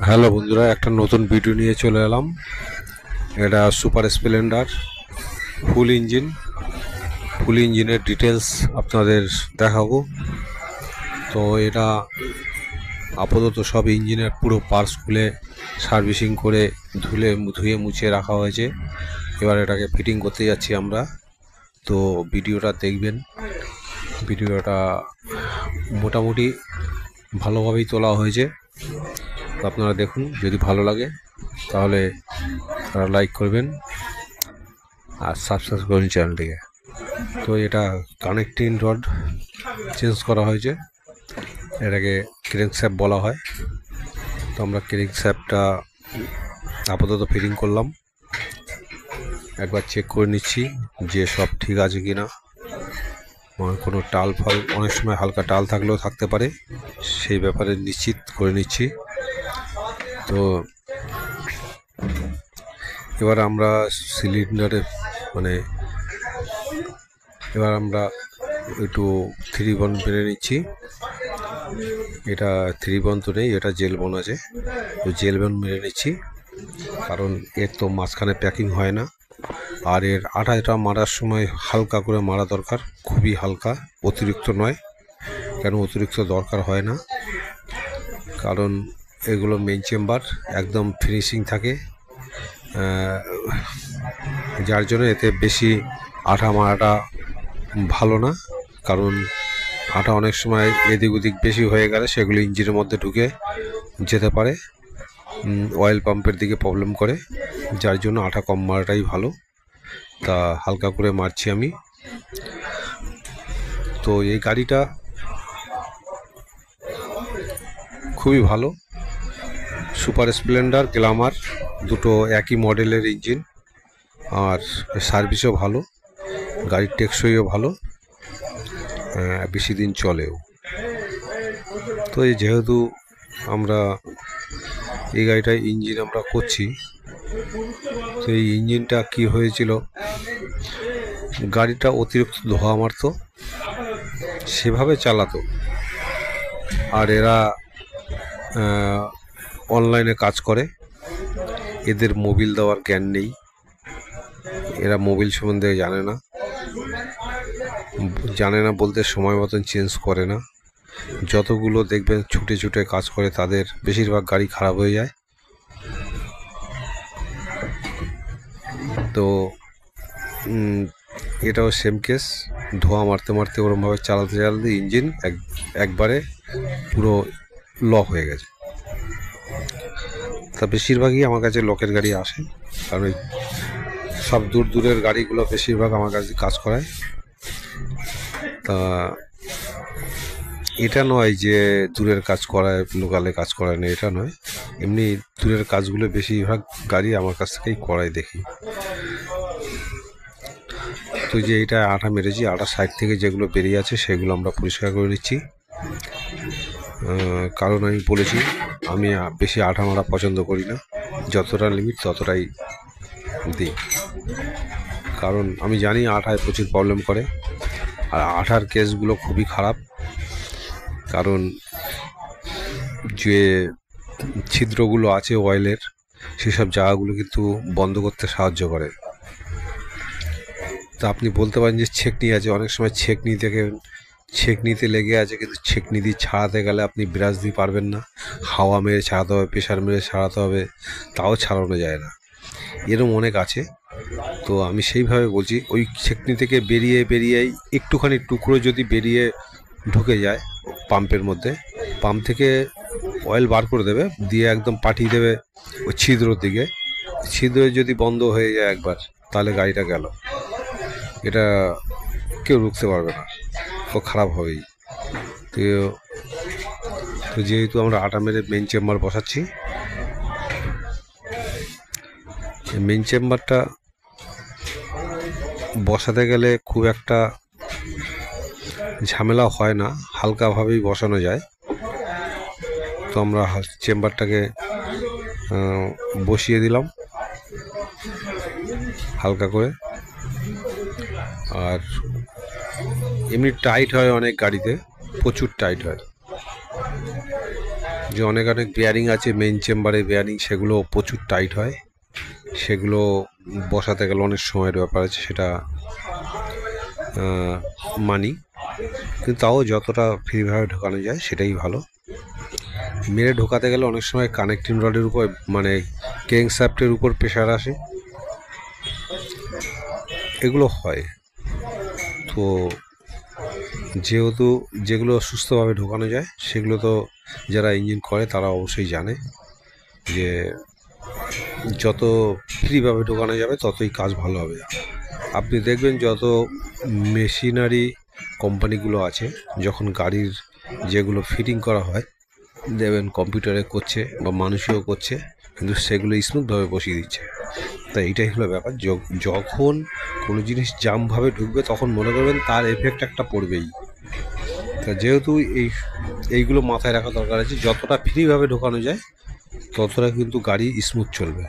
Hello বন্ধুরা, একটা নতুন ভিডিও নিয়ে চলে এলাম। এটা সুপার স্প্লেন্ডার ফুল ইঞ্জিনের ডিটেলস আপনাদের দেখাবো। তো এটা আপাতত সব ইঞ্জিনের পুরো পার্টস খুলে সার্ভিসিং করে ধুয়ে মুছে রাখা হয়েছে। এবার এটাকে ফিটিং করতে যাচ্ছি আমরা। তো ভিডিওটা দেখবেন। ভিডিওটা মোটামুটি ভালোভাবেই তোলা হয়েছে। তো আপনারা দেখুন, যদি ভালো লাগে তাহলে তারা লাইক করবেন আর সাবস্ক্রাইব করুন চ্যানেলটিকে। তো এটা কানেক্টিং রড চেঞ্জ করা হয়েছে, এটাকে ক্র্যাঙ্কশ্যাফট বলা হয়। তো আমরা ক্র্যাঙ্কশ্যাফটটা আপাতত ফিটিং করলাম। একবার চেক করে নিচ্ছি যে সব ঠিক আছে কি না। কোনো টাল ফাল, অনেক সময় হালকা টাল থাকলেও থাকতে পারে, সেই ব্যাপারে নিশ্চিত করে নিচ্ছি। তো এবার আমরা সিলিন্ডারে এবার আমরা একটু 3 বন বেড়ে নিচ্ছি। এটা 3 বন তো নেই, এটা জেল বন আছে। তো জেল বন মেরে নিচ্ছি, কারণ এর তো মাঝখানে প্যাকিং হয় না। আর এর আঠাটা মারার সময় হালকা করে মারা দরকার, খুবই হালকা, অতিরিক্ত নয়। কেন অতিরিক্ত দরকার হয় না, কারণ এগুলো মেইন চেম্বার একদম ফিনিশিং থাকে, যার জন্য এতে বেশি আঠা মারাটা ভালো না। কারণ আঠা অনেক সময় এদিক ওদিক বেশি হয়ে গেলে সেগুলো ইঞ্জিনের মধ্যে ঢুকে যেতে পারে, অয়েল পাম্পের দিকে প্রবলেম করে। যার জন্য আঠা কম মারাটাই ভালো। তা হালকা করে মারছি আমি। তো এই গাড়িটা খুবই ভালো, সুপার স্প্লেন্ডার গ্ল্যামার দুটো একই মডেলের ইঞ্জিন, আর সার্ভিসও ভালো, গাড়ির টেকসইও ভালো, বেশি দিন চলেও। তো এই যেহেতু আমরা এই গাড়িটায় ইঞ্জিন আমরা করছি, তো এই ইঞ্জিনটা কি হয়েছিল, গাড়িটা অতিরিক্ত ধোঁয়া মারতো, সেভাবে চালাতো। আর এরা অনলাইনে কাজ করে, এদের মোবিল দেওয়ার জ্ঞান নেই, এরা মোবিল সম্বন্ধে জানে না বলতে সময় মতন চেঞ্জ করে না। যতগুলো দেখবেন ছুটে ছুটে কাজ করে, তাদের বেশিরভাগ গাড়ি খারাপ হয়ে যায়। তো এটাও সেম কেস, ধোঁয়া মারতে মারতে ওরমভাবে চালাতে ইঞ্জিন একবারে পুরো লক হয়ে গেছে। তা বেশিরভাগই আমার কাছে লকের গাড়ি আসে, কারণ ওই সব দূরের গাড়িগুলো বেশিরভাগ আমার কাছে কাজ করায়। তা এটা নয় যে দূরের কাজ করায়, লোকালে কাজ করায় না, এটা নয়। এমনি দূরের কাজগুলো বেশিরভাগ গাড়ি আমার কাছ থেকেই করাই দেখি। তো যে এটা আঠা মেরেছি, আঠা সাইড থেকে যেগুলো বেরিয়ে আছে সেগুলো আমরা পরিষ্কার করে নিচ্ছি। কারণ আমি বলেছি, আমি বেশি আঠা মারা পছন্দ করি না, যতটা লিমিট ততটাই দিই। কারণ আমি জানি আঠায় প্রচুর প্রবলেম করে, আর আঠার কেসগুলো খুবই খারাপ। কারণ যে ছিদ্রগুলো আছে অয়েলের, সেসব জায়গাগুলো কিন্তু বন্ধ করতে সাহায্য করে। তা আপনি বলতে পারেন যে ছেঁকনি আছে, অনেক সময় ছেঁকনিতে লেগে আছে, কিন্তু ছেঁকনি দিয়ে ছাড়াতে গেলে আপনি ব্রাশ দিয়ে পারবেন না, হাওয়া মেরে ছাড়াতে হবে, প্রেশার মেরে ছাড়াতে হবে, তাও ছাড়ানো যায় না। এরকম অনেক আছে। তো আমি সেইভাবে বলছি, ওই ছেঁকনি থেকে বেরিয়েই একটুখানি টুকরো যদি বেরিয়ে ঢুকে যায় পাম্পের মধ্যে, পাম্প থেকে অয়েল বার করে দেবে, দিয়ে একদম পাঠিয়ে দেবে ওই ছিদ্রর দিকে। ছিদ্র যদি বন্ধ হয়ে যায় একবার, তাহলে গাড়িটা গেল, এটা কেউ রুখতে পারবে না, তো খারাপ হবেই। তো যেহেতু আমরা আটা মেরে মেইন চেম্বার বসাচ্ছি, মেইন চেম্বারটা বসাতে গেলে খুব একটা ঝামেলা হয় না, হালকাভাবেই বসানো যায়। তো আমরা চেম্বারটাকে বসিয়ে দিলাম হালকা করে। আর এমনি টাইট হয় অনেক গাড়িতে, প্রচুর টাইট হয়, যে অনেক অনেক বিয়ারিং আছে মেইন চেম্বারে বিয়ারিং, সেগুলো প্রচুর টাইট হয়, সেগুলো বসাতে গেলে অনেক সময়ের ব্যাপার আছে, সেটা মানি, কিন্তু তাও যতটা ফ্রিভাবে ঢোকানো যায় সেটাই ভালো। মেরে ঢোকাতে গেলে অনেক সময় কানেক্টিং রডের উপর মানে ক্র্যাঙ্কশ্যাফটের উপর প্রেশার আসে, এগুলো হয়। তো যেহেতু যেগুলো সুস্থভাবে ঢোকানো যায় সেগুলো তো যারা ইঞ্জিন করে তারা অবশ্যই জানে যে যত ফ্রিভাবে ঢোকানো যাবে ততই কাজ ভালো হবে। আপনি দেখবেন যত মেশিনারি কোম্পানিগুলো আছে, যখন গাড়ির যেগুলো ফিটিং করা হয় দেখবেন কম্পিউটারে করছে বা মানুষও করছে, কিন্তু সেগুলো স্মুথভাবে বসিয়ে দিচ্ছে। তাই এইটাই হলো ব্যাপার, যখন কোনো জিনিস জামভাবে ঢুকবে তখন মনে করবেন তার এফেক্ট একটা পড়বেই। তা যেহেতু এইগুলো মাথায় রাখা দরকার আছে, যতটা ফ্রিভাবে ঢোকানো যায় ততটা কিন্তু গাড়ি স্মুথ চলবে।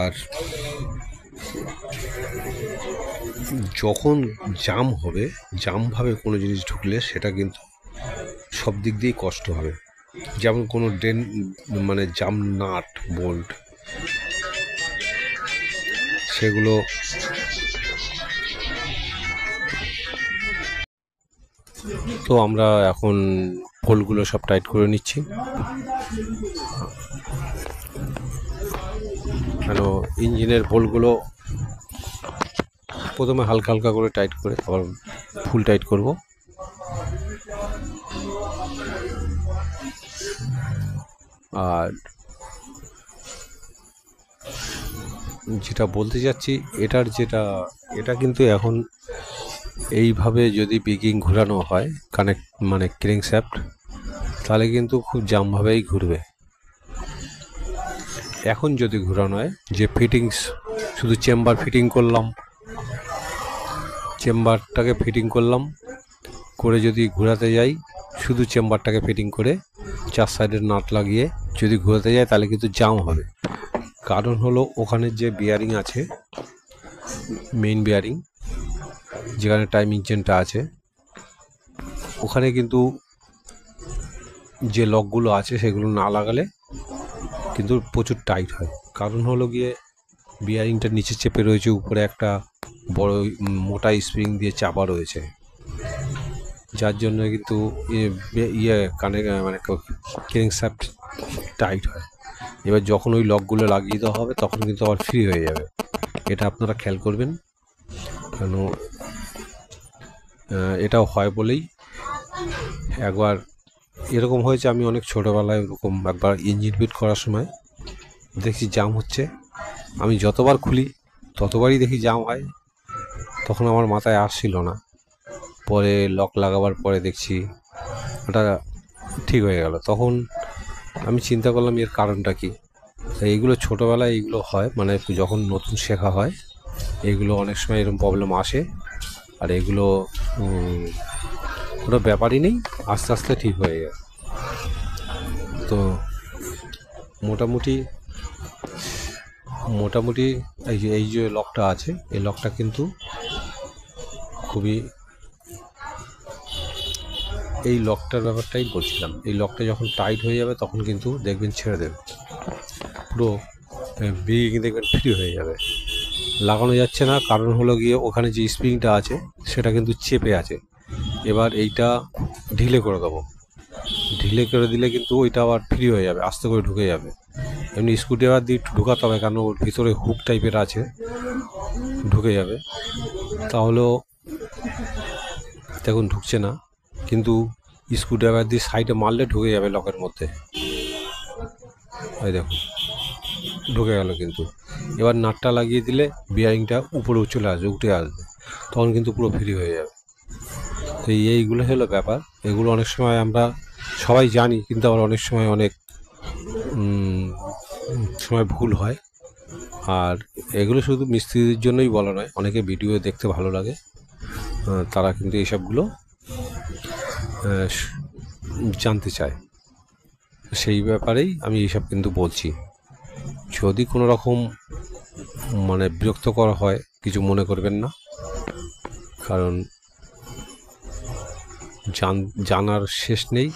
আর যখন জাম হবে, জামভাবে কোনো জিনিস ঢুকলে সেটা কিন্তু সব দিক দিয়েই কষ্ট হবে। যেমন কোনো মানে জাম নাট বোল্ট, সেগুলো তো আমরা এখন বোল্টগুলো সব টাইট করে নিচ্ছি। কেন ইঞ্জিনের বোল্টগুলো প্রথমে হালকা হালকা করে টাইট করে আবার ফুল টাইট করব। আর যেটা বলতে চাচ্ছি, এটা কিন্তু এখন এইভাবে যদি বিগিং ঘোরানো হয় মানে ক্র্যাঙ্কশ্যাফট, তাহলে কিন্তু খুব জামভাবেই ঘুরবে। এখন যদি ঘোরানো হয় যে ফিটিংস শুধু চেম্বারটাকে ফিটিং করলাম করে যদি ঘোরাতে যাই, শুধু চেম্বারটাকে ফিটিং করে 4 সাইডের নাট লাগিয়ে যদি ঘোরাতে যাই তাহলে কিন্তু জাম হবে। কারণ হলো ওখানে যে বিয়ারিং আছে, মেইন বিয়ারিং যেখানে টাইমিং চেনটা আছে, ওখানে কিন্তু যে লকগুলো আছে সেগুলো না লাগালে কিন্তু প্রচুর টাইট হয়। কারণ হলো গিয়ে বিয়ারিংটা নিচে চেপে রয়েছে, উপরে একটা বড় মোটা স্প্রিং দিয়ে চাপা রয়েছে, যার জন্য কিন্তু মানে ক্র্যাঙ্কশ্যাফট টাইট হয়। এবার যখন ওই লকগুলো লাগিয়ে দেওয়া হবে তখন কিন্তু আবার ফ্রি হয়ে যাবে। এটা আপনারা খেয়াল করবেন, কেন এটাও হয় বলেই একবার এরকম হয়েছে। আমি অনেক ছোটোবেলায় এরকম একবার ইঞ্জিন ফিট করার সময় দেখছি জাম হচ্ছে, আমি যতবার খুলি ততবারই দেখি জাম হয়। তখন আমার মাথায় আসছিল না, পরে লক লাগাবার পরে দেখছি ওটা ঠিক হয়ে গেল। তখন আমি চিন্তা করলাম এর কারণটা কি। তাই এইগুলো ছোটোবেলায় এইগুলো হয়, মানে যখন নতুন শেখা হয় এইগুলো অনেক সময় এরকম প্রবলেম আসে। আর এগুলো কোনো ব্যাপারই নেই, আস্তে আস্তে ঠিক হয়ে যায়। তো মোটামুটি এই যে লকটা আছে, এই লকটা কিন্তু খুবই, এই লকটার ব্যাপারটাই বলছিলাম। এই লকটা যখন টাইট হয়ে যাবে তখন কিন্তু দেখবেন ছেড়ে দেবে, পুরো বিগিং দেখবেন ফ্রি হয়ে যাবে। লাগানো যাচ্ছে না, কারণ হলো গিয়ে ওখানে যে স্প্রিংটা আছে সেটা কিন্তু চেপে আছে। এবার এইটা ঢিলে করে দেবো, ঢিলে করে দিলে কিন্তু ওইটা আবার ফ্রি হয়ে যাবে, আস্তে করে ঢুকে যাবে। এমনি স্ক্রুড্রাইভার দিয়ে ঢুকাতে হবে, কারণ ওর ভিতরে হুক টাইপের আছে, ঢুকে যাবে। তাহলেও দেখুন ঢুকছে না, কিন্তু স্ক্রুড্রাইভার দিয়ে সাইডে মারলে ঢুকে যাবে লকের মধ্যে। এই দেখুন ঢুকে গেল। কিন্তু এবার নাটটা লাগিয়ে দিলে বিয়ারিংটা উপরে চলে আসবে, উঠে আসবে, তখন কিন্তু পুরো ফ্রি হয়ে যাবে। তো এইগুলো হলো ব্যাপার। এগুলো অনেক সময় আমরা সবাই জানি, কিন্তু আবার অনেক সময় সময় ভুল হয়। আর এগুলো শুধু মিস্ত্রিদের জন্যই বলা নয়, অনেকে ভিডিও দেখতে ভালো লাগে, তারা কিন্তু এইসবগুলো জানতে চায়। সেই ব্যাপারেই আমি এইসব কিন্তু বলছি। যদি কোনো রকম মানে বিরক্ত করা হয় কিছু মনে করবেন না, কারণ জানার শেষ নেই।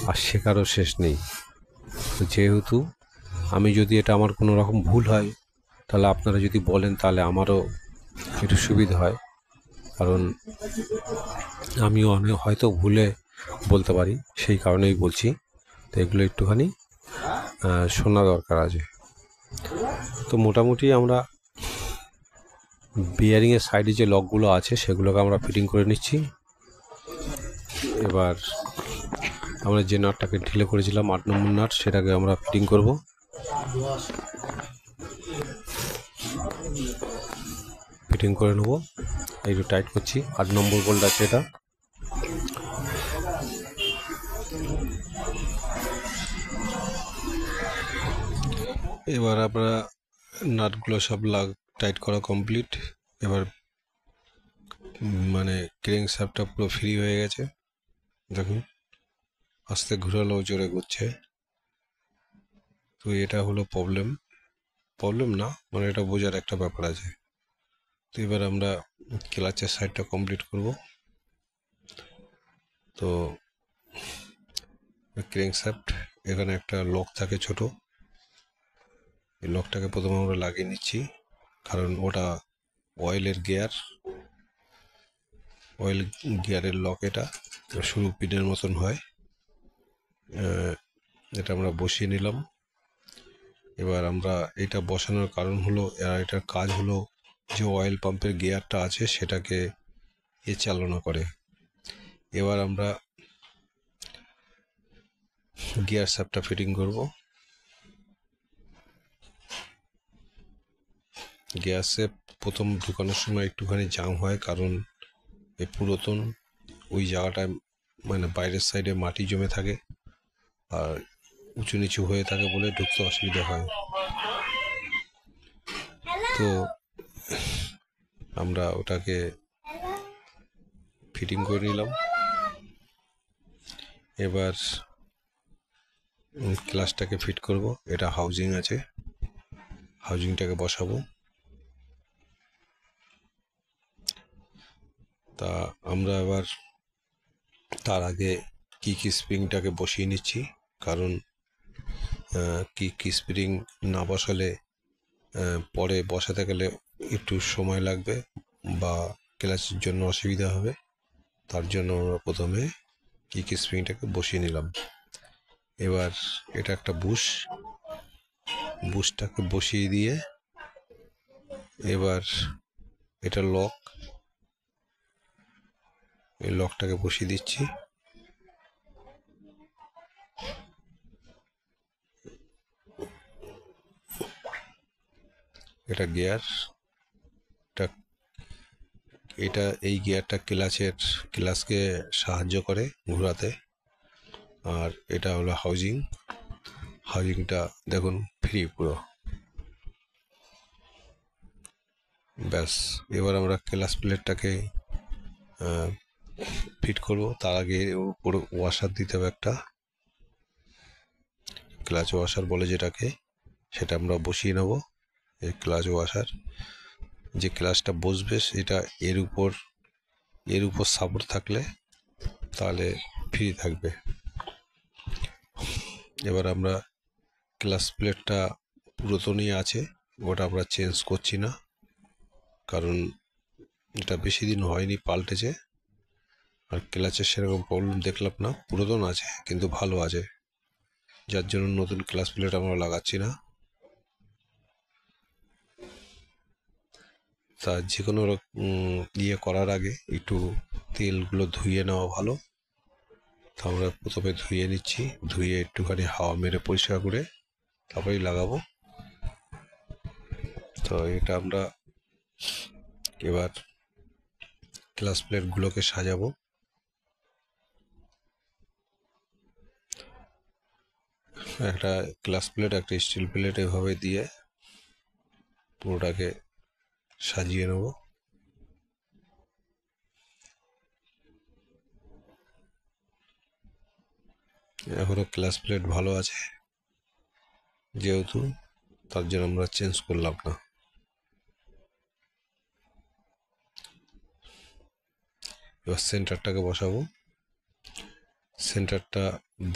আর শেখারও শেষ নেই। তো যেহেতু আমি যদি এটা আমার কোনো রকম ভুল হয়, তাহলে আপনারা যদি বলেন তাহলে আমারও একটু সুবিধা হয়, কারণ আমিও অনেক হয়তো ভুলে বলতে পারি, সেই কারণেই বলছি। তো এগুলো একটুখানি শোনা দরকার আছে। তো মোটামুটি আমরা বিয়ারিংয়ের সাইডে যে লকগুলো আছে সেগুলোকে আমরা ফিটিং করে নিচ্ছি। এবার আমরা যে নাটটাকে ঢিলে করেছিলাম 8 নম্বর নাট, সেটাকে আমরা ফিটিং করব। ফিটিং করে নেব, একটু টাইট করছি। 8 নম্বর বোল্ট আছে এটা। এবার আমরা নাটগুলো সব টাইট করা কমপ্লিট। এবার মানে ক্রেঙ্ক শ্যাফটটা পুরো ফ্রি হয়ে গেছে, দেখুন আস্তে ঘুরালেও জোরে ঘুরছে। তো এটা হলো প্রবলেম না, মানে এটা বোঝার একটা ব্যাপার আছে। তো এবার আমরা ক্লাচের সাইডটা কমপ্লিট করব। তো ক্রেঙ্ক শ্যাফট, এখানে একটা লক থাকে ছোট, এই লকটাকে প্রথমে আমরা লাগিয়ে নিচ্ছি, কারণ ওটা অয়েল গিয়ারের লক। এটা সরু পিনের মতন হয়। এটা আমরা বসিয়ে নিলাম। এবার আমরা এটা বসানোর কারণ হলো, এটার কাজ হলো যে অয়েল পাম্পের গিয়ারটা আছে সেটাকে চালনা করে। এবার আমরা গিয়ার শ্যাফটটা ফিটিং করব। গিয়ার শ্যাফট প্রথম ঢুকানোর সময় একটুখানি জাম হয়, কারণ এই পুরাতন ওই জায়গাটায় মানে বাইরের সাইডে মাটি জমে থাকে আর উঁচু নিচু হয়ে থাকে বলে ঢুকতে অসুবিধা হয়। তো আমরা ওটাকে ফিটিং করে নিলাম। এবার ক্লাচটাকে ফিট করব। এটা হাউজিং আছে, হাউজিংটাকে বসাবো। তা আমরা এবার তার আগে কি স্প্রিংটাকে বসিয়ে নিচ্ছি, কারণ কি স্প্রিং না বসালে পরে বসাতে গেলে একটু সময় লাগবে বা ক্লাচের জন্য অসুবিধা হবে। তার জন্য আমরা প্রথমে কি স্প্রিংটাকে বসিয়ে নিলাম। এবার এটা একটা বুশটাকে বসিয়ে দিয়ে এবার এটা লক, এই লকটাকে বসিয়ে দিচ্ছি। এটা গিয়ার, এই গিয়ারটা ক্লাচকে সাহায্য করে ঘোরাতে। আর এটা হলো হাউজিংটা দেখুন ফ্রি পুরো। ব্যাস, এবার আমরা ক্লাচ প্লেটটাকে ফিট করব। তার আগে উপরে ওয়াশার দিতে হবে একটা, ক্লাচ ওয়াশার বলে যেটাকে, সেটা আমরা বসিয়ে নেব। এই ক্লাচ ওয়াশার যে ক্লাচটা বসবে সেটা এর উপর সাপোর্ট থাকলে তাহলে ফ্রি থাকবে। এবার আমরা ক্লাচ প্লেটটা পুরাতনই আছে, ওটা আমরা চেঞ্জ করছি না, কারণ এটা বেশি দিন হয়নি, পাল্টেছে। আর ক্লাচের সেরকম প্রবলেম দেখলাম না, পুরাতন আছে কিন্তু ভালো আছে, যার জন্য নতুন ক্লাচ প্লেট আমরা লাগাচ্ছি না। তা যে কোনো ইয়ে করার আগে একটু তেলগুলো ধুয়ে নেওয়া ভালো। তো আমরা প্রথমে ধুয়ে নিচ্ছি, ধুয়ে একটুখানি হাওয়া মেরে পরিষ্কার করে তারপরেই লাগাবো। তো এটা আমরা এবার ক্লাচ প্লেটগুলোকে সাজাবো। একটা গ্লাস প্লেট, একটা স্টিল প্লেট এভাবে দিয়ে পুরোটাকে সাজিয়ে নেব। এখনো গ্লাস প্লেট ভালো আছে যেহেতু, তার জন্য আমরা চেঞ্জ করলাম না। এবার সেন্টারটাকে বসাবো। সেন্টারটা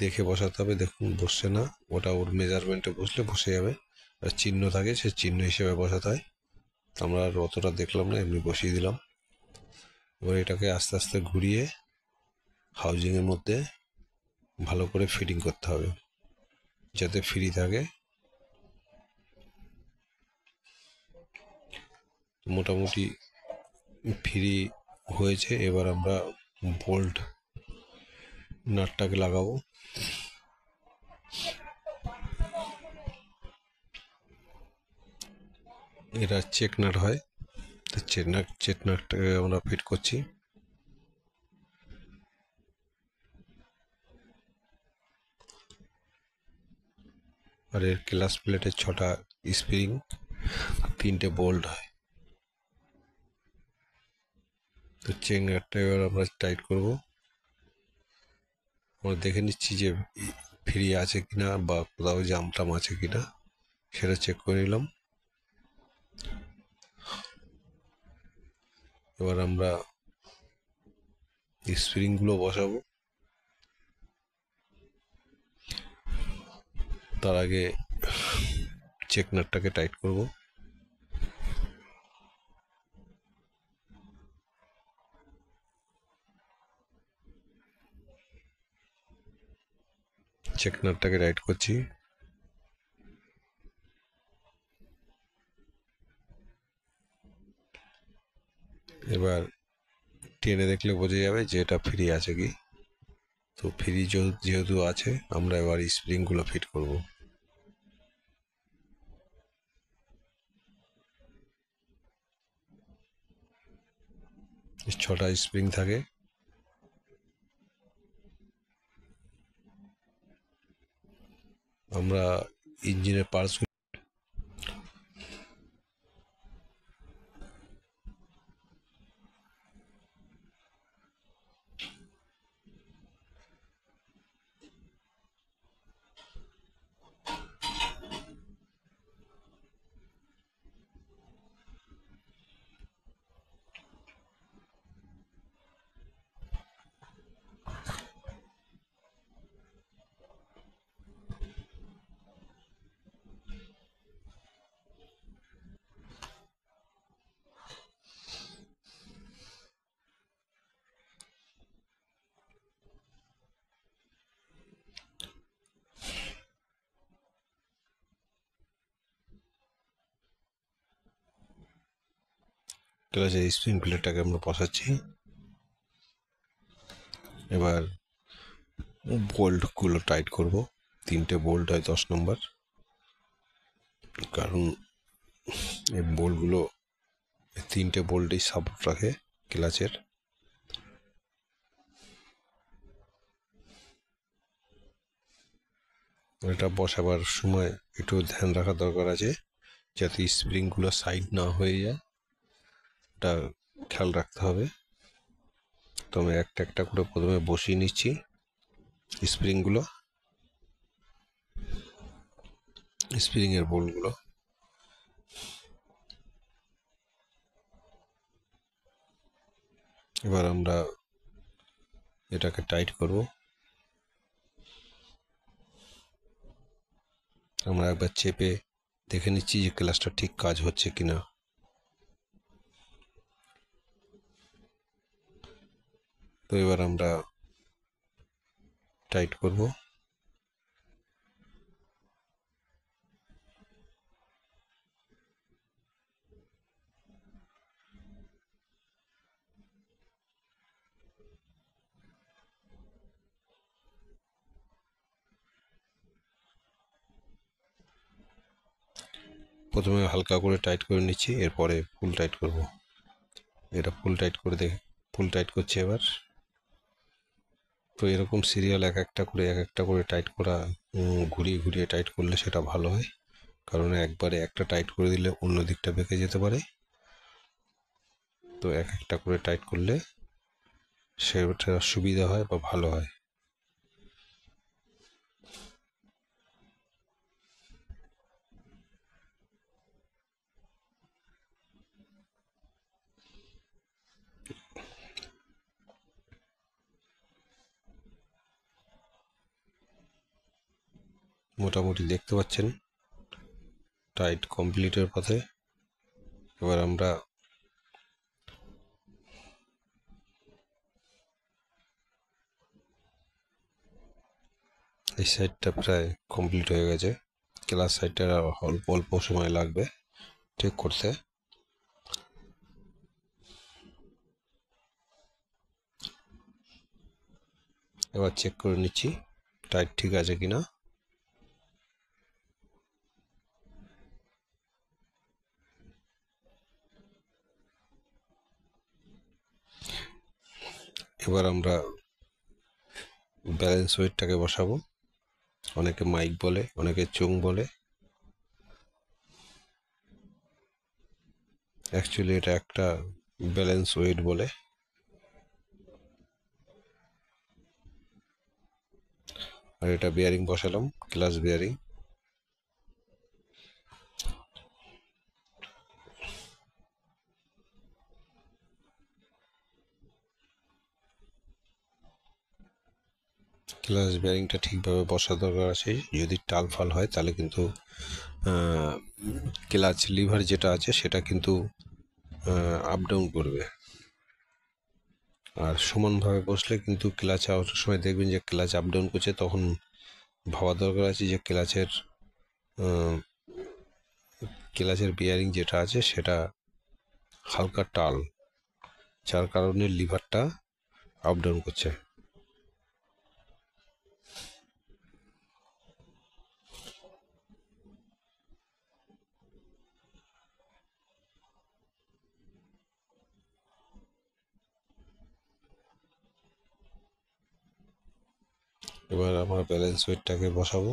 দেখে বসাতে হবে। দেখুন বসছে না, ওটা ওর মেজারমেন্টে বসলে বসে যাবে। আর চিহ্ন থাকে, সে চিহ্ন হিসেবে বসাতে হয়। আমরা আর অতটা দেখলাম না, এমনি বসিয়ে দিলাম। এবার এটাকে আস্তে আস্তে ঘুরিয়ে হাউজিংয়ের মধ্যে ভালো করে ফিটিং করতে হবে যাতে ফ্রি থাকে। মোটামুটি ফ্রি হয়েছে। এবার আমরা বোল্ট নাটটাকে লাগাবো। এটা চেক নাট হয়, তো চেক নাটটাকে আমরা ফিট করছি। আর এর ক্লাস প্লেটের 6টা স্প্রিং আর 3টে বোল্ট হয়। তো চেক নাটটা এবার আমরা টাইট করব। আমরা দেখে নিচ্ছি যে ফ্রি আছে কিনা বা কোথাও জাম টাম আছে কিনা, সেটা চেক করে নিলাম। এবার আমরা স্প্রিংগুলো বসাবো। তার আগে চেক নাটটাকে টাইট করব। চেক নাটটাকে টাইট করছি। এবার টেনে দেখলে বোঝা যাবে যে এটা ফ্রি আছে কি। তো ফ্রি যেহেতু আছে, আমরা এবার স্প্রিংগুলো ফিট করব। 6টা স্প্রিং থাকে। আমরা ইঞ্জিনের পার্টস ক্লাসের স্প্রিং প্লেটটাকে আমরা বসাচ্ছি। এবার বোল্টগুলো টাইট করব। 3টে বোল্ট হয় 10 নম্বর, কারণ এই বোল্টগুলো 3টে বোল্টেই সাপোর্ট রাখে ক্লাচের। এটা বসাবার সময় একটু ধ্যান রাখা দরকার আছে যাতে স্প্রিংগুলো সাইড না হয়ে যায়, এটা খেয়াল রাখতে হবে। তো আমি একটা একটা করে প্রথমে বসিয়ে নিচ্ছি স্প্রিংগুলো, স্প্রিংয়ের বোল্টগুলো। এবার আমরা এটাকে টাইট করব। আমরা একবার চেপে দেখে নিচ্ছি যে ক্লাচটা ঠিক কাজ হচ্ছে কিনা। তো এবার আমরা টাইট করব। প্রথমে হালকা করে টাইট করে নিচ্ছি, এরপরে ফুল টাইট করব। এটা ফুল টাইট করে ফুল টাইট করছি এবার। তো এরকম সিরিয়াল এক একটা করে টাইট করা, ঘুরিয়ে ঘুরিয়ে টাইট করলে সেটা ভালো হয়। কারণ একবারে একটা টাইট করে দিলে অন্য দিকটা বেঁকে যেতে পারে। তো এক একটা করে টাইট করলে সেটা সুবিধা হয় বা ভালো হয়। মোটামুটি দেখতে পাচ্ছেন টাইট কমপ্লিটের পথে। এবার আমরা এই সাইডটা প্রায় কমপ্লিট হয়ে গেছে, ক্লাস সাইডটা অল্প অল্প সময় লাগবে ঠিক করতে। এবার চেক করে নিচ্ছি টাইট ঠিক আছে কিনা। এবার আমরা ব্যালেন্স ওয়েটটাকে বসাবো, অনেকে মাইক বলে, অনেকে চুং বলে। অ্যাকচুয়ালি এটা একটা ব্যালেন্স ওয়েট বলে। আর এটা বিয়ারিং বসালাম, ক্লাস বিয়ারিং। ক্লাস বিয়ারিংটা ঠিকভাবে বসা দরকার আছে। যদি টাল ফাল হয় তাহলে কিন্তু ক্লাচ লিভার যেটা আছে সেটা কিন্তু আপ ডাউন করবে। আর সমানভাবে বসলে কিন্তু ক্লাচ আসার সময় দেখবেন যে ক্লাচ আপ ডাউন করছে, তখন ভাবা দরকার আছে যে ক্লাচের বিয়ারিং যেটা আছে সেটা হালকা টাল, যার কারণে লিভারটা আপ ডাউন করছে। এবার আমরা ব্যালেন্স ওয়েটটাকে বসাবো।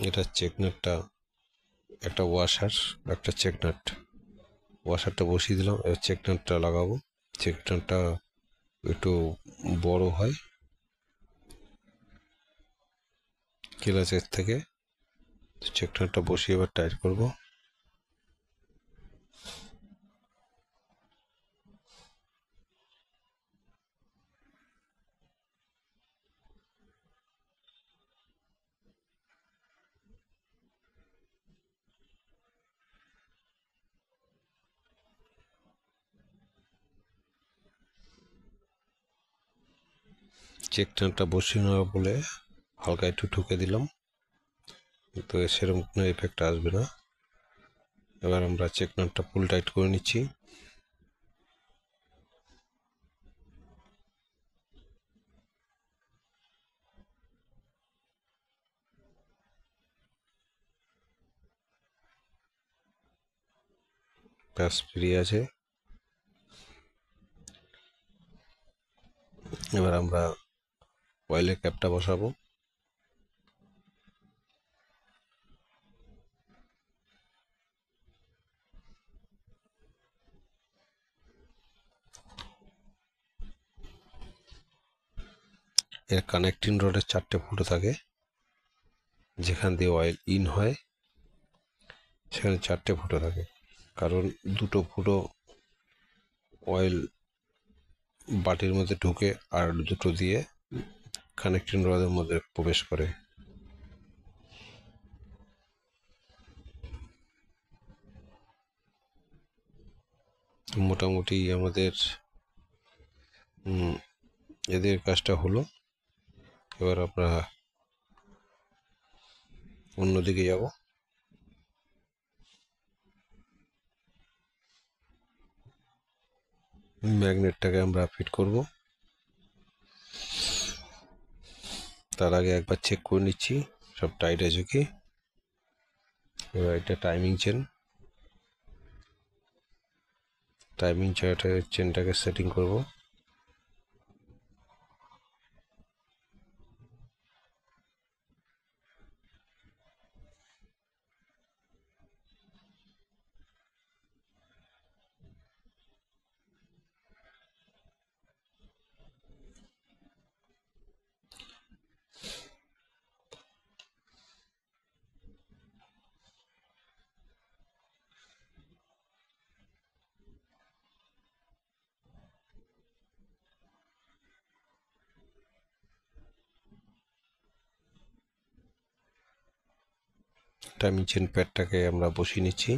এটা চেকনাটটা, একটা ওয়াশার, একটা চেকনাট। ওয়াশারটা বসিয়ে দিলাম, এবার চেকনাটটা লাগাবো। চেকনাটটা একটু বড় হয় ক্লাচের থেকে। চেকনাটটা বসিয়ে এবার টাইট করব। চেকনাটটা বসিয়ে নেওয়া বলে হালকা একটু ঠুকে দিলাম, তো সেরকম কোনো এফেক্ট আসবে না। এবার আমরা চেকনাটটা ফুল টাইট করে নিচ্ছি। ব্যাস ফ্রি আছে। এবার আমরা অয়েলের ক্যাপটা বসাবো। এর কানেক্টিং রডের 4টে ফুটো থাকে, যেখান দিয়ে অয়েল ইন হয় সেখানে 4টে ফুটো থাকে, কারণ 2টো ফুটো অয়েল বাটির মধ্যে ঢুকে আর 2টো দিয়ে কানেক্টিং রডের মধ্যে প্রবেশ করে। মোটামুটি আমাদের এদের কাজটা হলো। এবার আমরা অন্যদিকে যাব। ম্যাগনেটটাকে আমরা ফিট করব, তার আগে একবার চেক করে নিচ্ছি সব টাইট আছে কি। এবার এটা টাইমিং চেনটাকে সেটিং করব। টাইমিং চেন প্যাডটাকে আমরা বসিয়ে নিচ্ছি।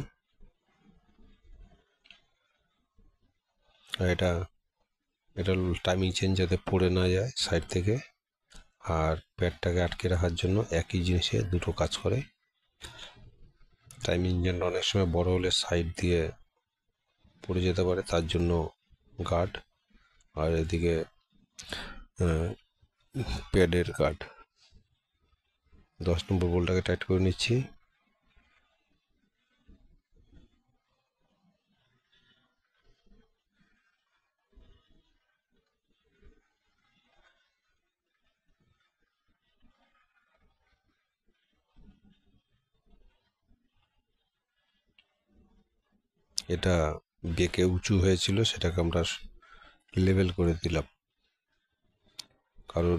আর এটা টাইমিং চেন যাতে পড়ে না যায় সাইড থেকে, আর প্যাডটাকে আটকে রাখার জন্য একই জিনিসে দুটো কাজ করে। টাইমিং চেন অনেক সময় বড় হলে সাইড দিয়ে পড়ে যেতে পারে, তার জন্য গার্ড, আর এদিকে প্যাডের গার্ড। 10 নম্বর বোল্টটাকে টাইট করে নিচ্ছি। এটা বেঁকে উঁচু হয়েছিল, সেটাকে আমরা লেভেল করে দিলাম, কারণ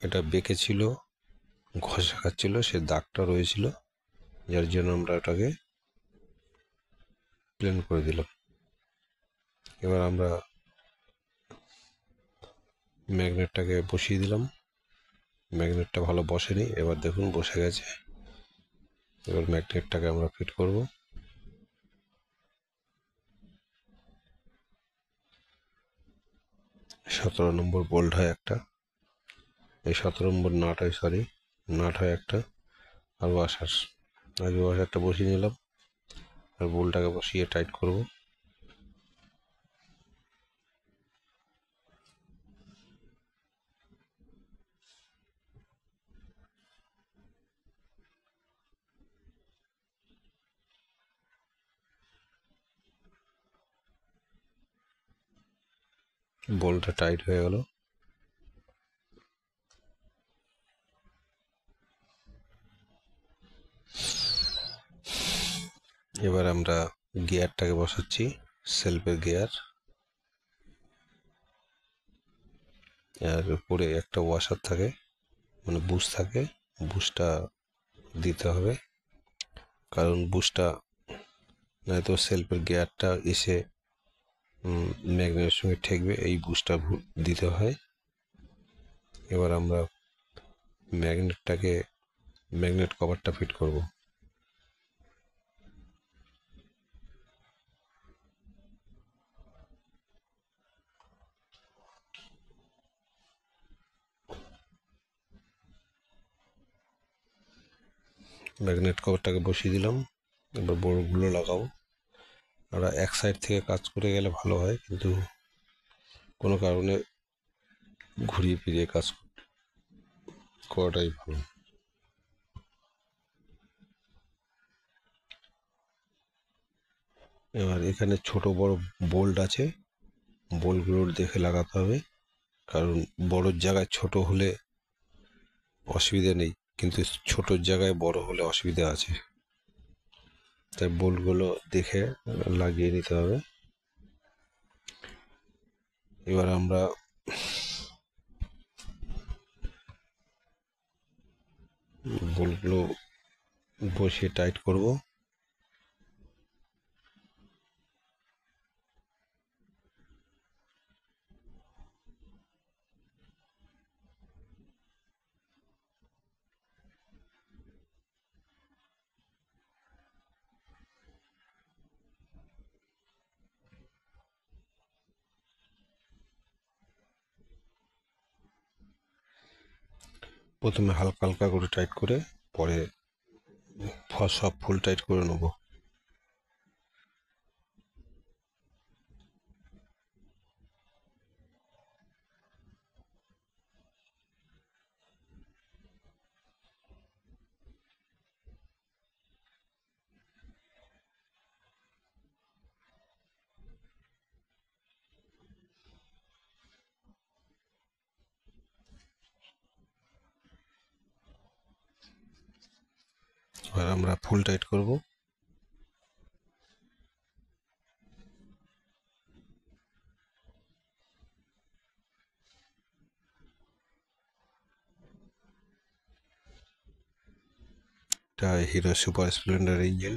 এটা বেঁকে ছিল, ঘষা খাচ্ছিল, সে দাগটা রয়েছিল, যার জন্য আমরা ওটাকে প্লেন করে দিলাম। এবার আমরা ম্যাগনেটটাকে বসিয়ে দিলাম। ম্যাগনেটটা ভালো বসেনি, এবার দেখুন বসে গেছে। এবার ম্যাগনেটটাকে আমরা ফিট করব। সতেরো নম্বর বোল্ট হয় একটা, এই 17 নম্বর নাট হয় একটা, আর ওয়াশারটা বসিয়ে নিলাম, আর বোল্টটাকে বসিয়ে টাইট করব। বোল্টটা টাইট হয়ে গেল। এবার আমরা গিয়ারটাকে বসাচ্ছি, সেলফের গিয়ার, আর উপরে একটা ওয়াশার থাকে, মানে বুশ থাকে, বুশটা দিতে হবে, কারণ বুশটা নয়তো সেলফের গিয়ারটা এসে ম্যাগনেটের সঙ্গে ঠেকবে, এই বুশটা দিতে হয়। এবার আমরা ম্যাগনেট কভারটা ফিট করব। ম্যাগনেট কভারটাকে বসিয়ে দিলাম, এবার বোল্টগুলো লাগাবো। আমরা এক সাইড থেকে কাজ করে গেলে ভালো হয়, কিন্তু কোনো কারণে ঘুরিয়ে ফিরিয়ে কাজ করাটাই ভালো। এবার এখানে ছোট বড় বোল্ট আছে, বোল্টগুলোর দেখে লাগাতে হবে, কারণ বড় জায়গায় ছোট হলে অসুবিধা নেই, কিন্তু ছোট জায়গায় বড় হলে অসুবিধা আছে, তাই বোল্টগুলো দেখে লাগিয়ে নিতে হবে। এবার আমরা বোল্টগুলো বসিয়ে টাইট করব। প্রথমে হালকা হালকা করে টাইট করে, পরে সব ফুল টাইট করে নেব। এবার আমরা ফুল টাইট করব। এটা হিরো সুপার স্প্লেন্ডার ইঞ্জিন।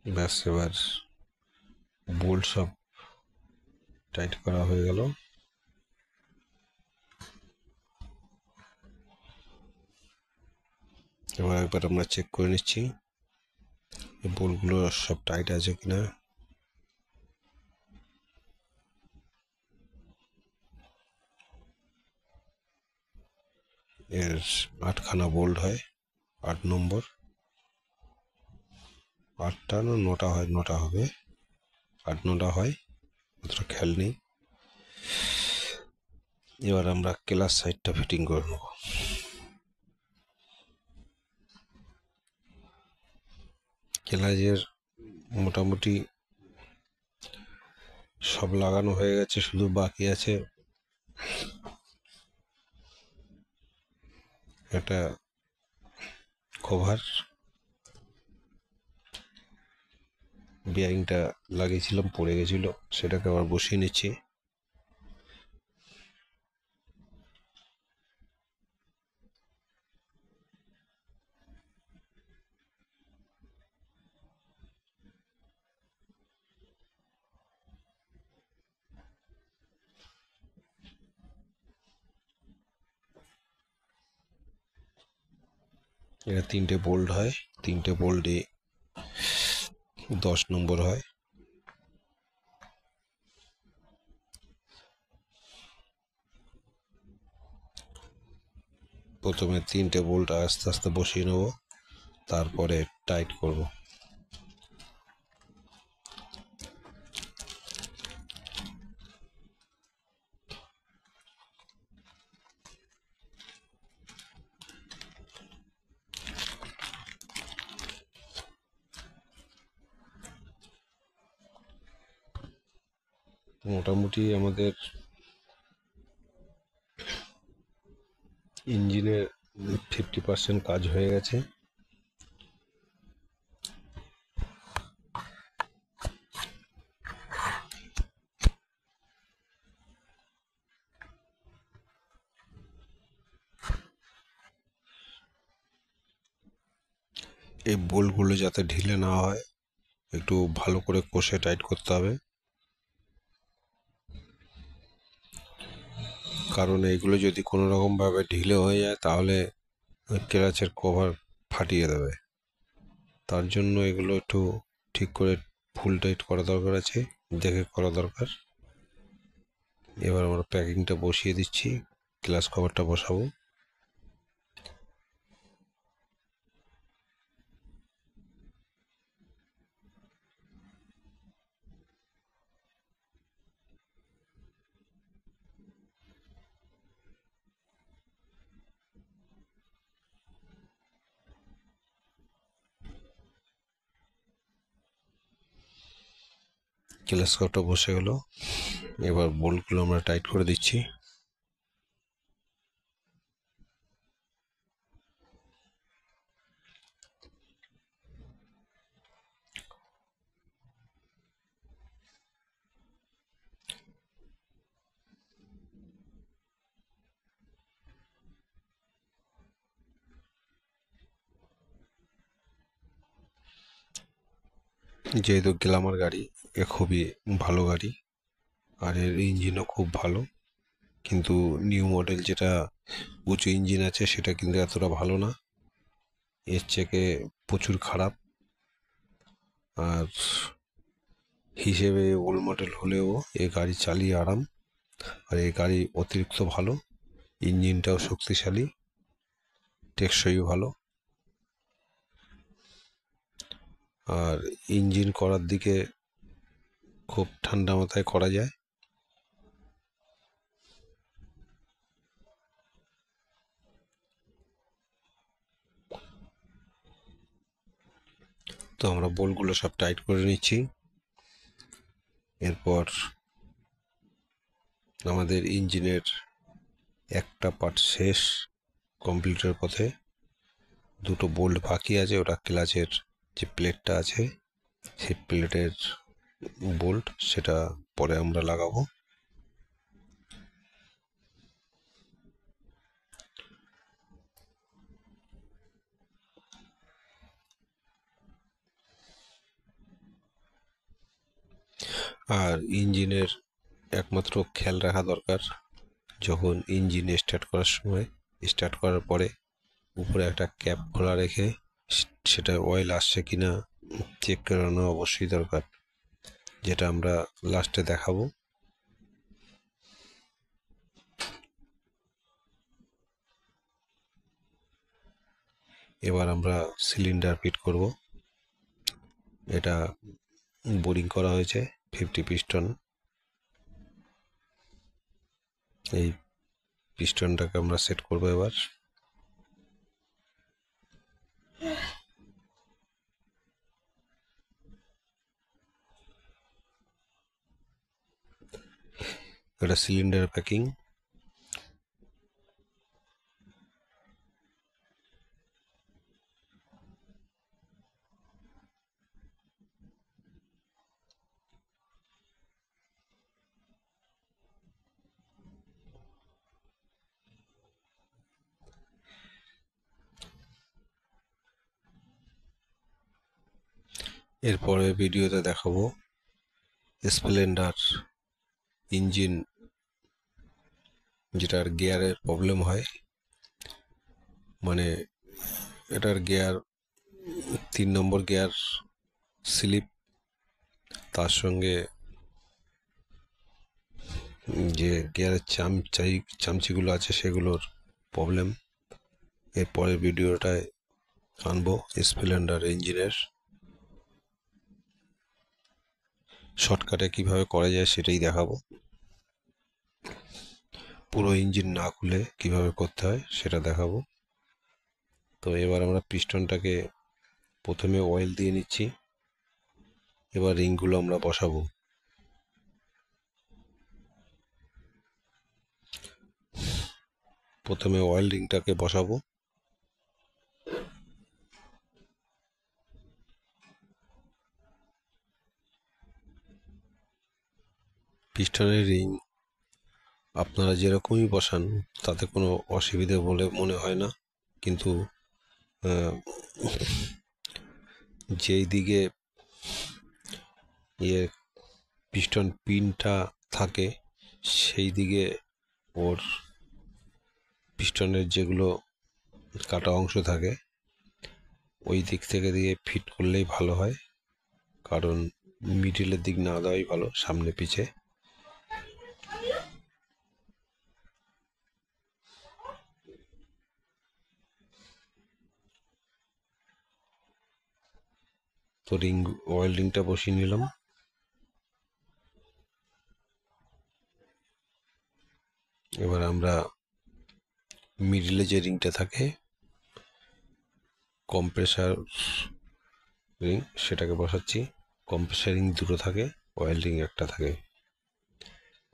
ব্যাস, এবার বোল্ট সব টাইট করা হয়ে গেল। এবার একবার আমরা চেক করে নিচ্ছি এই বোল্টগুলো সব টাইট আছে কিনা। এর 8খানা বোল্ট হয়, 8 নম্বর। 8টা না 9টা হয়, 9টা হবে, 8-9টা হয়, অতটা খেয়াল নেই। এবার আমরা ক্লাস সাইডটা ফিটিং করে নেব। ক্লাচের মোটামুটি সব লাগানো হয়ে গেছে, শুধু বাকি আছে একটা কভার। বিয়ারিংটা লাগিয়েছিলাম, পড়ে গেছিল, সেটাকে আবার বসিয়ে নিচ্ছি। এটা 3টে বোল্ট হয়, 3টে বোল্টে 10 নম্বর হয়। প্রথমে 3টে বোল্ট আস্তে আস্তে বসিয়ে নেব, তারপরে টাইট করব। মোটামুটি আমাদের ইঞ্জিনের 50% কাজ হয়ে গেছে। এই বোল্টগুলো যাতে ঢিলে না হয়, একটু ভালো করে কষে টাইট করতে হবে, কারণ এইগুলো যদি কোনো রকম ভাবে ঢিলে হয়ে যায় তাহলে ক্লাচের কভার ফাটিয়ে দেবে। তার জন্য এগুলো একটু ঠিক করে ফুল টাইট করা দরকার আছে, দেখে করা দরকার। এবার আমরা প্যাকিংটা বসিয়ে দিচ্ছি, ক্লাচ কভারটা বসাবো। ক্লাচ কভারটা বসে গেল, এবার বোল্টগুলো আমরা টাইট করে দিচ্ছি। যেহেতু গ্ল্যামার গাড়ি, এ খুবই ভালো গাড়ি, আর এর ইঞ্জিনও খুব ভালো। কিন্তু নিউ মডেল যেটা উঁচু ইঞ্জিন আছে সেটা কিন্তু এতটা ভালো না, এর থেকে প্রচুর খারাপ। আর হিসেবে ওল্ড মডেল হলেও এ গাড়ি চালিয়ে আরাম, আর এই গাড়ি অতিরিক্ত ভালো, ইঞ্জিনটাও শক্তিশালী, টেকসই ভালো। আর ইঞ্জিন করার দিকে খুব ঠান্ডা মাথায় করা যায়। তো আমরা বোল্টগুলো সব টাইট করে নিচ্ছি। এরপর আমাদের ইঞ্জিনের একটা পার্ট শেষ, কমপ্লিটের পথে। 2টো বোল্ট বাকি আছে, ওটা ক্লাচের যে প্লেটটা আছে সেই প্লেটের বোল্ট, সেটা পরে আমরা লাগাবো। আর ইঞ্জিনের একমাত্র খেয়াল রাখা দরকার, যখন ইঞ্জিন স্টার্ট করার সময়, স্টার্ট করার পরে উপরে একটা ক্যাপ খোলা রেখে সেটা অয়েল আসছে কিনা চেক করানো অবশ্যই দরকার, যেটা আমরা লাস্টে দেখাবো। এবার আমরা সিলিন্ডার ফিট করব। এটা বোরিং করা হয়েছে 50 পিস্টন। এই পিস্টনটাকে আমরা সেট করব এবার। এটা সিলিন্ডার প্যাকিং। এরপরে ভিডিওতে দেখাবো স্প্লেন্ডার ইঞ্জিন, যেটার গিয়ারের প্রবলেম হয়, মানে এটার গিয়ার 3 নম্বর গিয়ার স্লিপ, তার সঙ্গে যে গিয়ারের চামচিগুলো আছে সেগুলোর প্রবলেম। এরপরের ভিডিওটায় আনবো স্প্লেন্ডার ইঞ্জিনের শর্টকাটে কিভাবে করা যায় সেটাই দেখাবো। পুরো ইঞ্জিন না খুলে কিভাবে করতে হয় সেটা দেখাবো। তো এবার আমরা পিস্টনটাকে প্রথমে অয়েল দিয়ে নিচ্ছি। এবার রিংগুলো আমরা বসাবো। প্রথমে অয়েল রিংটাকে বসাবো। পিস্টনের রিং আপনারা যেরকমই বসান তাতে কোনো অসুবিধে বলে মনে হয় না, কিন্তু যেই দিকে পিস্টন পিনটা থাকে সেই দিকে ওর পিস্টনের যেগুলো কাটা অংশ থাকে ওই দিক থেকে দিয়ে ফিট করলেই ভালো হয়, কারণ মিডিলের দিক না দেওয়াই ভালো, সামনে পিছে। তো অয়েল রিংটা বসিয়ে নিলাম। এবার আমরা মিডিলে যে রিংটা থাকে কম্প্রেসার রিং সেটাকে বসাচ্ছি। কম্প্রেসার রিং দুটো থাকে, অয়েল রিং একটা থাকে।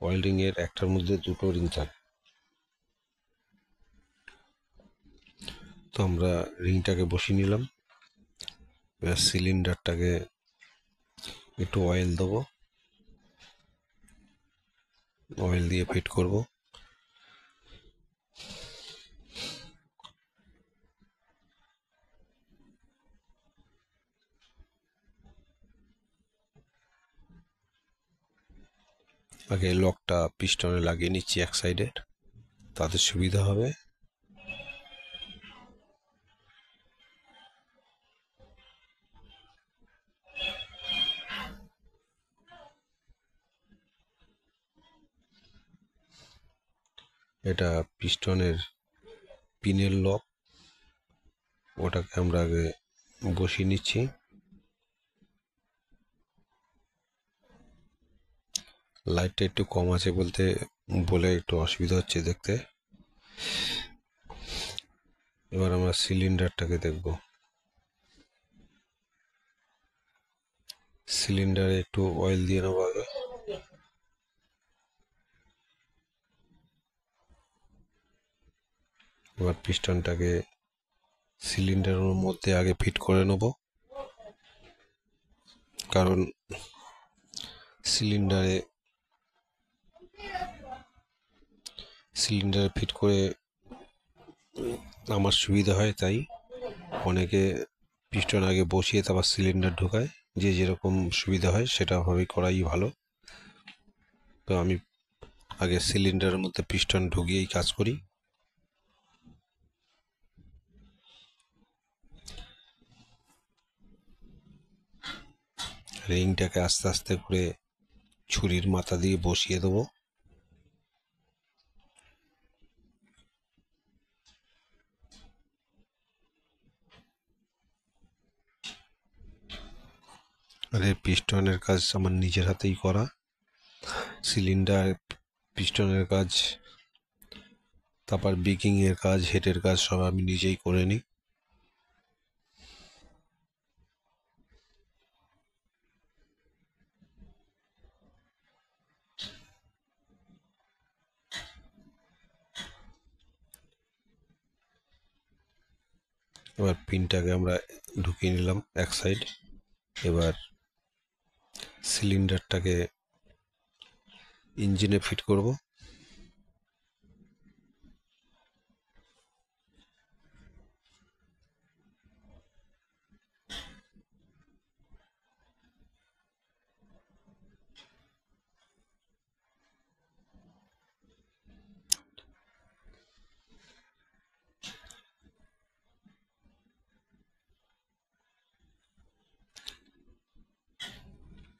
অয়েল রিং এর একটার মধ্যে দুটো রিং থাকে। তো আমরা রিংটাকে বসিয়ে নিলাম। এবার সিলিন্ডারটাকে একটু অয়েল দেবো, অয়েল দিয়ে ফিট করব। আগে লকটা পিস্টনে লাগিয়ে নিচ্ছি এক সাইডে, তাতে সুবিধা হবে। এটা পিস্টনের পিনের লক, ওটাকে আমরা আগে বসিয়ে নিচ্ছি। লাইটটা একটু কম আছে বলে একটু অসুবিধা হচ্ছে দেখতে। এবার আমরা সিলিন্ডারটাকে দেখব। সিলিন্ডারে একটু অয়েল দিয়ে নেবো আগে। এবার পিস্টনটাকে সিলিন্ডারের মধ্যে আগে ফিট করে নেব, কারণ সিলিন্ডারে ফিট করে আমার সুবিধা হয়, তাই অনেকে পিস্টন আগে বসিয়ে তারপর সিলিন্ডার ঢোকায়। যে যেরকম সুবিধা হয় সেটা ভাবেই করাই ভালো। তো আমি আগে সিলিন্ডারের মধ্যে পিস্টন ঢুকিয়েই কাজ করি। রিংটাকে আস্তে আস্তে করে ছুরির মাথা দিয়ে বসিয়ে দেবো। আর এই পিস্টনের কাজ আমার নিজের হাতেই করা। সিলিন্ডার, পিস্টনের কাজ, তারপর বেকিং এর কাজ, হেডের কাজ সব আমি নিজেই করে নিই। এবার পিনটাকে আমরা ঢুকিয়ে নিলাম এক সাইড। এবার সিলিন্ডারটাকে ইঞ্জিনে ফিট করব।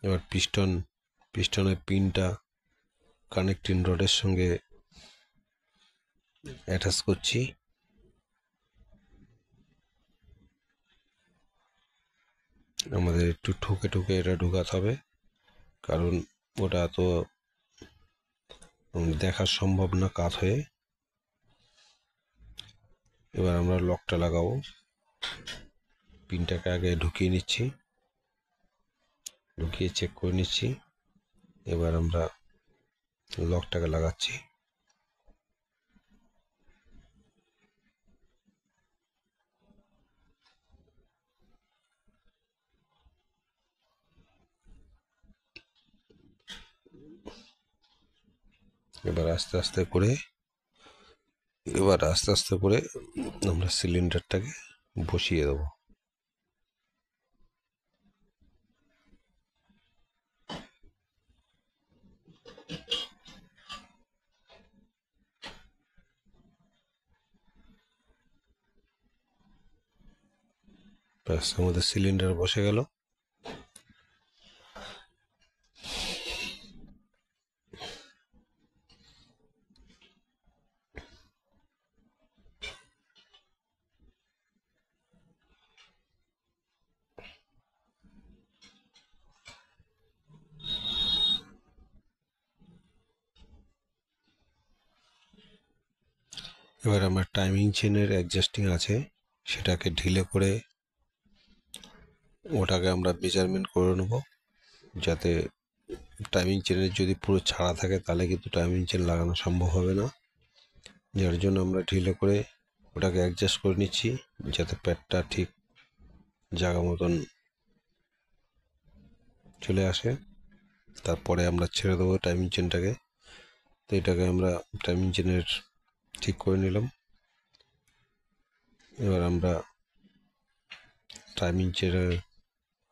এবার পিস্টনের পিনটা কানেক্টিং রডের সঙ্গে অ্যাটাচ করছি। আমাদের একটু ঠুকে ঠুকে এটা ঢুকাতে হবে, কারণ ওটা তো দেখা সম্ভব না কাত হয়ে। এবার আমরা লকটা লাগাবো। পিনটাকে আগে ঢুকিয়ে নিচ্ছি, ঢুকিয়ে চেক করে নিচ্ছি। এবার আমরা লকটাকে লাগাচ্ছি। এবার আস্তে আস্তে করে আমরা সিলিন্ডারটাকে বসিয়ে দেবো। ব্যাস, আমাদের সিলিন্ডার বসে গেল। এবার আমার টাইমিং চেনের অ্যাডজাস্টিং আছে, সেটাকে ঢিলে করে ওটাকে আমরা মেজারমেন্ট করে নেব, যাতে টাইমিং চেনের যদি পুরো ছাড়া থাকে তাহলে কিন্তু টাইমিং চেন লাগানো সম্ভব হবে না। যার জন্য আমরা ঢিলে করে ওটাকে অ্যাডজাস্ট করে নিচ্ছি, যাতে প্যাডটা ঠিক জায়গা মতন চলে আসে। তারপরে আমরা ছেড়ে দেবো টাইমিং চেনটাকে। তো এটাকে আমরা টাইমিং চেনের ঠিক করে নিলাম। এবার আমরা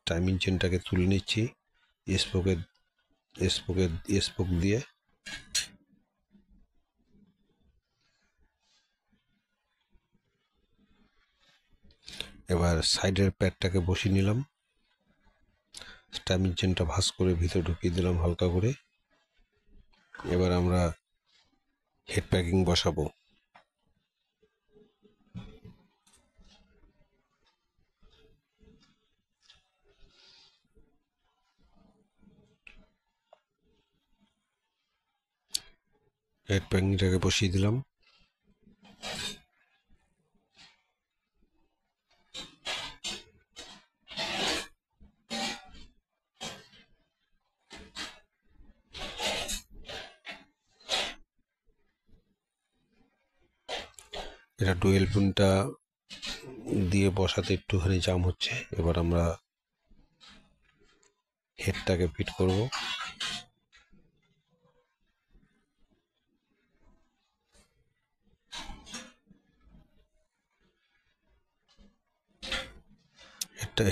টাইমিং চেনটাকে তুলে নিচ্ছি স্পোক দিয়ে। এবার সাইডের প্যাডটাকে বসিয়ে নিলাম, টাইমিং চেনটা ভাঁজ করে ভিতরে ঢুকিয়ে দিলাম হালকা করে। এবার আমরা হেড প্যাকিং বসাবো। হেড প্যাকিংটাকে বসিয়ে দিলাম। এটা ডুয়েল পিনটা দিয়ে বসাতে একটুখানি জাম হচ্ছে। এবার আমরা হেডটাকে ফিট করব।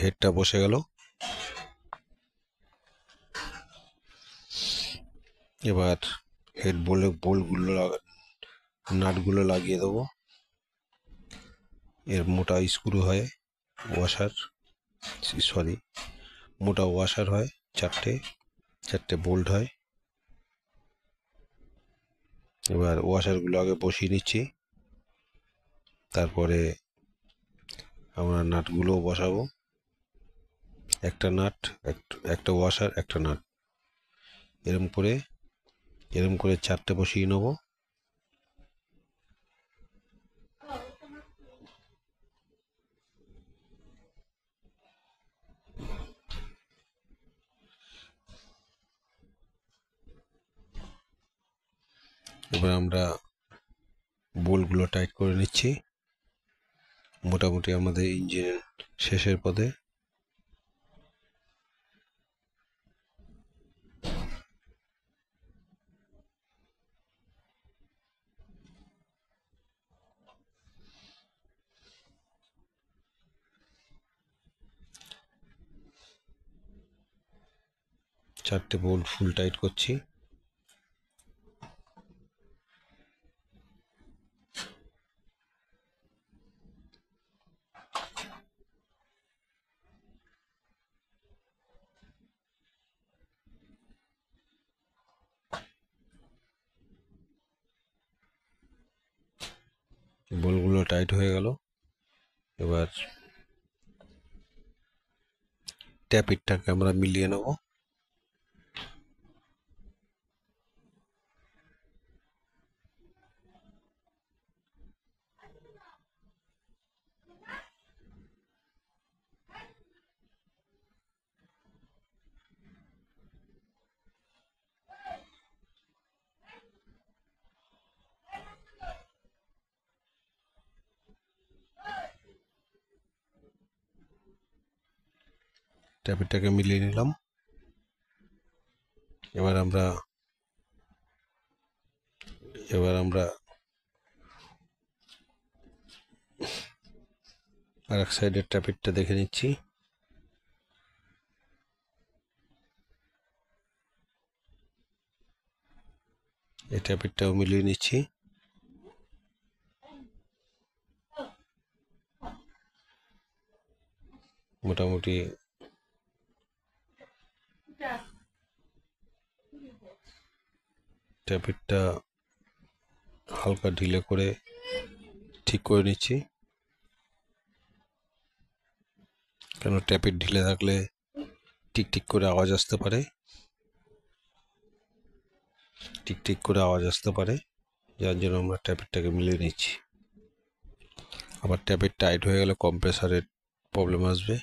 হেডটা বসে গেল। এবার হেড বোল্টগুলো নাটগুলো লাগিয়ে দেবো। এর মোটা স্ক্রু হয় ওয়াশার, সরি মোটা ওয়াশার হয়, চারটে বোল্ট হয়। এবার ওয়াশারগুলো আগে বসিয়ে নিচ্ছি, তারপরে আমরা নাটগুলোও বসাবো। একটা নাট, একটা ওয়াশার, একটা নাট, এরম করে চারটে বসিয়ে নেবো। এবার আমরা বোল্টগুলো টাইট করে নিচ্ছি। মোটামুটি আমাদের ইঞ্জিনের শেষের পথে। চারটে বোল্ট ফুল টাইট করছি। বোল্টগুলো টাইট হয়ে গেল। এবার ট্যাপিটটাকে আমরা মিলিয়ে নেব। ট্যাপিটটাকে মিলিয়ে নিলাম। এবার আমরা আর এক সাইডের ট্যাপিটটা দেখে নিচ্ছি। এই ট্যাপিটটাও মিলিয়ে নিচ্ছি। মোটামুটি ট্যাপিটটা হালকা ঢিলে করে ঠিক করে নিচ্ছি, কেন ট্যাপিট ঢিলে থাকলে টিকটিক করে আওয়াজ আসতে পারে, যার জন্য আমরা ট্যাপিটটাকে মিলিয়ে নিচ্ছি। আবার ট্যাপিট টাইট হয়ে গেলে কম্প্রেসারের প্রবলেম আসবে।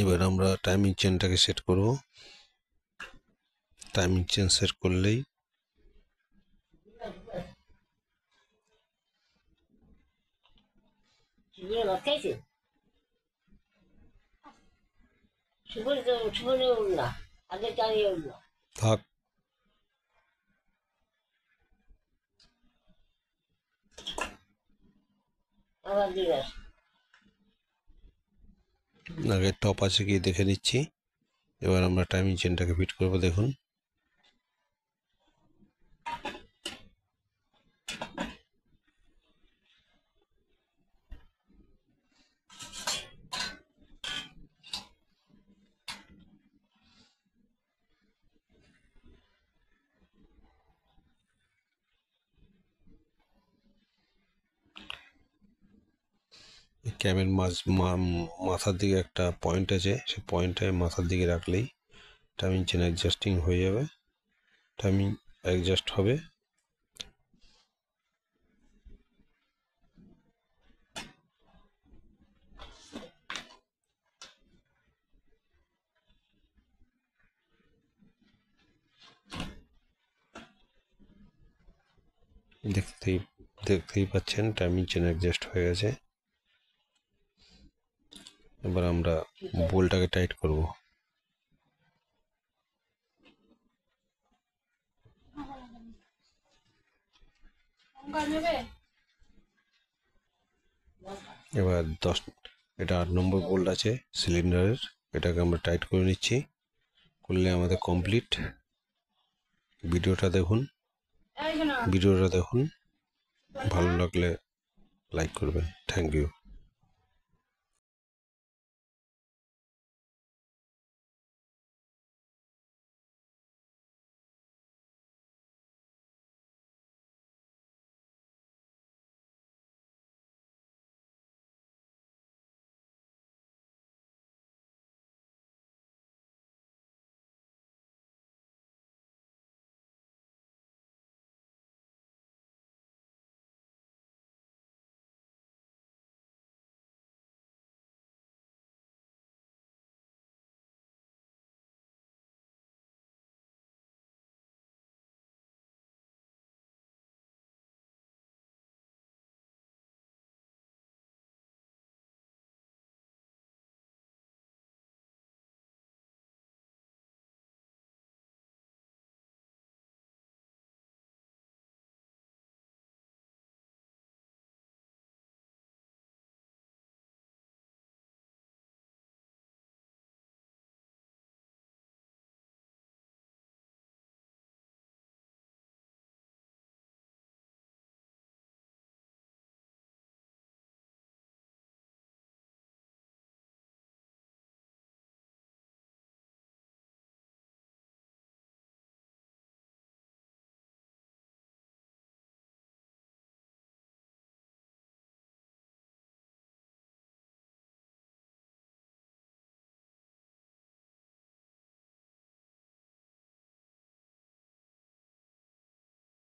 এবার আমরা টাইমিং চেনটাকে সেট করব। টাইমিং চেন সেট করলেই থাক। আগে টপ আছে কি দেখে নিচ্ছি। এবার আমরা টাইমিং চেনটাকে ফিট করব। দেখুন, ক্যামের মাথার দিকে একটা পয়েন্ট আছে, সেই পয়েন্টটায় মাথার দিকে রাখলেই টাইমিং চেন অ্যাডজাস্টিং হয়ে যাবে, টাইমিং অ্যাডজাস্ট হবে। দেখতেই পাচ্ছেন টাইমিং চেন অ্যাডজাস্ট হয়ে গেছে। এবার আমরা বোল্টটাকে টাইট করব। এবার এটা 8 নম্বর বোল্ট আছে সিলিন্ডারের, এটাকে আমরা টাইট করে নিচ্ছি। করলে আমাদের কমপ্লিট। ভিডিওটা দেখুন, ভালো লাগলে লাইক করবেন। Thank you.